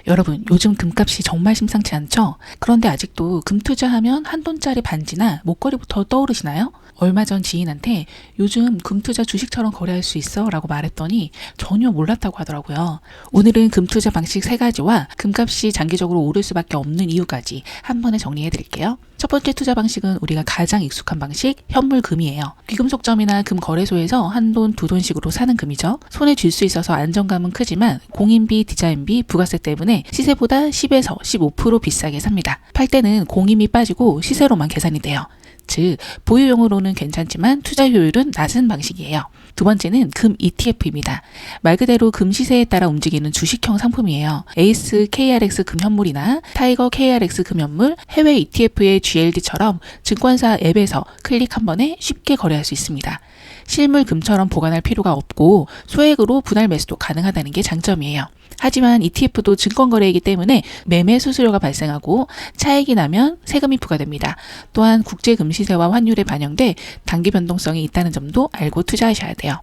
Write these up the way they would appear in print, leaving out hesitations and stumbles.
여러분, 요즘 금값이 정말 심상치 않죠? 그런데 아직도 금 투자하면 한 돈짜리 반지나 목걸이부터 떠오르시나요? 얼마 전 지인한테 요즘 금 투자 주식처럼 거래할 수 있어? 라고 말했더니 전혀 몰랐다고 하더라고요. 오늘은 금 투자 방식 3가지와 금값이 장기적으로 오를 수밖에 없는 이유까지 한 번에 정리해 드릴게요. 첫 번째 투자 방식은 우리가 가장 익숙한 방식, 현물금이에요. 귀금속점이나 금 거래소에서 한 돈, 두 돈씩으로 사는 금이죠. 손에 쥘 수 있어서 안정감은 크지만 공인비, 디자인비, 부가세 때문에 시세보다 10에서 15% 비싸게 삽니다. 팔 때는 공임이 빠지고 시세로만 계산이 돼요. 즉, 보유용으로는 괜찮지만 투자 효율은 낮은 방식이에요. 두 번째는 금 ETF입니다. 말 그대로 금 시세에 따라 움직이는 주식형 상품이에요. 에이스 KRX 금현물이나 타이거 KRX 금현물, 해외 ETF의 GLD처럼 증권사 앱에서 클릭 한 번에 쉽게 거래할 수 있습니다. 실물 금처럼 보관할 필요가 없고 소액으로 분할 매수도 가능하다는 게 장점이에요. 하지만 ETF도 증권거래이기 때문에 매매 수수료가 발생하고 차익이 나면 세금이 부과됩니다. 또한 국제 금시세와 환율에 반영돼 단기 변동성이 있다는 점도 알고 투자하셔야 돼요.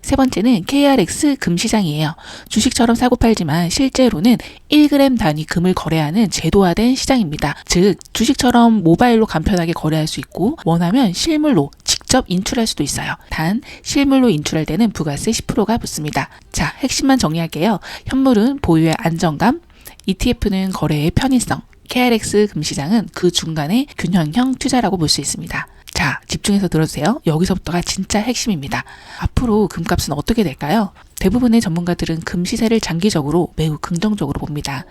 세 번째는 KRX 금시장이에요. 주식처럼 사고 팔지만 실제로는 1g 단위 금을 거래하는 제도화된 시장입니다. 즉, 주식처럼 모바일로 간편하게 거래할 수 있고 원하면 실물로 직접 인출할 수도 있어요. 단, 실물로 인출할 때는 부가세 10%가 붙습니다. 자, 핵심만 정리할게요. 현물은 보유의 안정감, ETF는 거래의 편의성, KRX 금시장은 그 중간의 균형형 투자라고 볼 수 있습니다. 자, 집중해서 들어주세요. 여기서부터가 진짜 핵심입니다. 앞으로 금값은 어떻게 될까요? 대부분의 전문가들은 금 시세를 장기적으로 매우 긍정적으로 봅니다.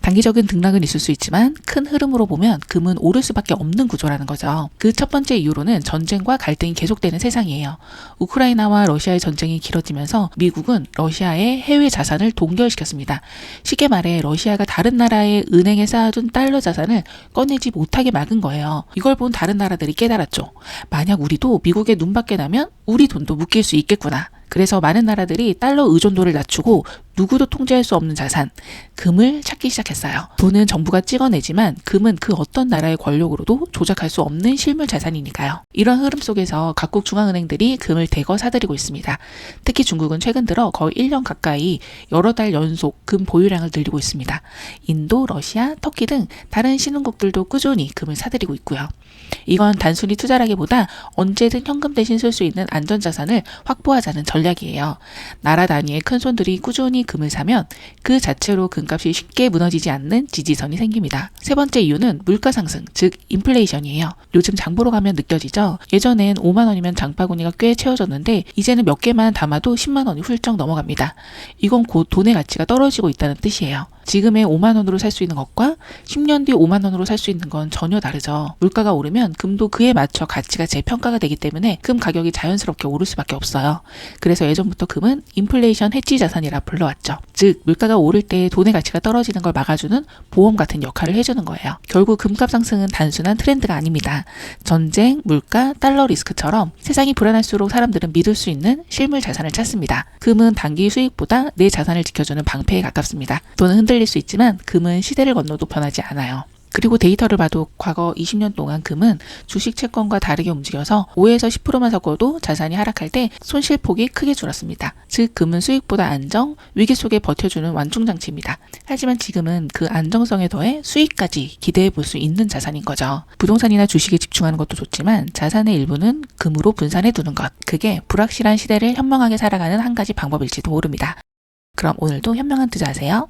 단기적인 등락은 있을 수 있지만 큰 흐름으로 보면 금은 오를 수밖에 없는 구조라는 거죠. 그 첫 번째 이유로는 전쟁과 갈등이 계속되는 세상이에요. 우크라이나와 러시아의 전쟁이 길어지면서 미국은 러시아의 해외 자산을 동결시켰습니다. 쉽게 말해 러시아가 다른 나라의 은행에 쌓아둔 달러 자산을 꺼내지 못하게 막은 거예요. 이걸 본 다른 나라들이 깨달았죠. 만약 우리도 미국의 눈밖에 나면 우리 돈도 묶일 수 있겠구나. 그래서 많은 나라들이 달러 의존도를 낮추고 누구도 통제할 수 없는 자산, 금을 찾기 시작했어요. 돈은 정부가 찍어내지만 금은 그 어떤 나라의 권력으로도 조작할 수 없는 실물 자산이니까요. 이런 흐름 속에서 각국 중앙은행들이 금을 대거 사들이고 있습니다. 특히 중국은 최근 들어 거의 1년 가까이 여러 달 연속 금 보유량을 늘리고 있습니다. 인도, 러시아, 터키 등 다른 신흥국들도 꾸준히 금을 사들이고 있고요. 이건 단순히 투자라기보다 언제든 현금 대신 쓸 수 있는 안전자산을 확보하자는 전략이에요. 나라 단위의 큰손들이 꾸준히 금을 사면 그 자체로 금값이 쉽게 무너지지 않는 지지선이 생깁니다. 세 번째 이유는 물가 상승, 즉 인플레이션이에요. 요즘 장 보러 가면 느껴지죠? 예전엔 5만 원이면 장바구니가 꽤 채워졌는데 이제는 몇 개만 담아도 10만 원이 훌쩍 넘어갑니다. 이건 곧 돈의 가치가 떨어지고 있다는 뜻이에요. 지금의 5만 원으로 살 수 있는 것과 10년 뒤 5만 원으로 살 수 있는 건 전혀 다르죠. 물가가 오르면 금도 그에 맞춰 가치가 재평가가 되기 때문에 금 가격이 자연스럽게 오를 수밖에 없어요. 그래서 예전부터 금은 인플레이션 해지 자산이라 불러왔죠. 즉, 물가가 오를 때 돈의 가치가 떨어지는 걸 막아주는 보험 같은 역할을 해주는 거예요. 결국 금값 상승은 단순한 트렌드가 아닙니다. 전쟁, 물가, 달러 리스크처럼 세상이 불안할수록 사람들은 믿을 수 있는 실물 자산을 찾습니다. 금은 단기 수익보다 내 자산을 지켜주는 방패에 가깝습니다. 돈은 흔들릴 수 있지만 금은 시대를 건너도 변하지 않아요. 그리고 데이터를 봐도 과거 20년 동안 금은 주식 채권과 다르게 움직여서 5에서 10%만 섞어도 자산이 하락할 때 손실폭이 크게 줄었습니다. 즉, 금은 수익보다 안정, 위기 속에 버텨주는 완충장치입니다. 하지만 지금은 그 안정성에 더해 수익까지 기대해 볼 수 있는 자산인 거죠. 부동산이나 주식에 집중하는 것도 좋지만 자산의 일부는 금으로 분산해 두는 것. 그게 불확실한 시대를 현명하게 살아가는 한 가지 방법일지도 모릅니다. 그럼 오늘도 현명한 투자하세요.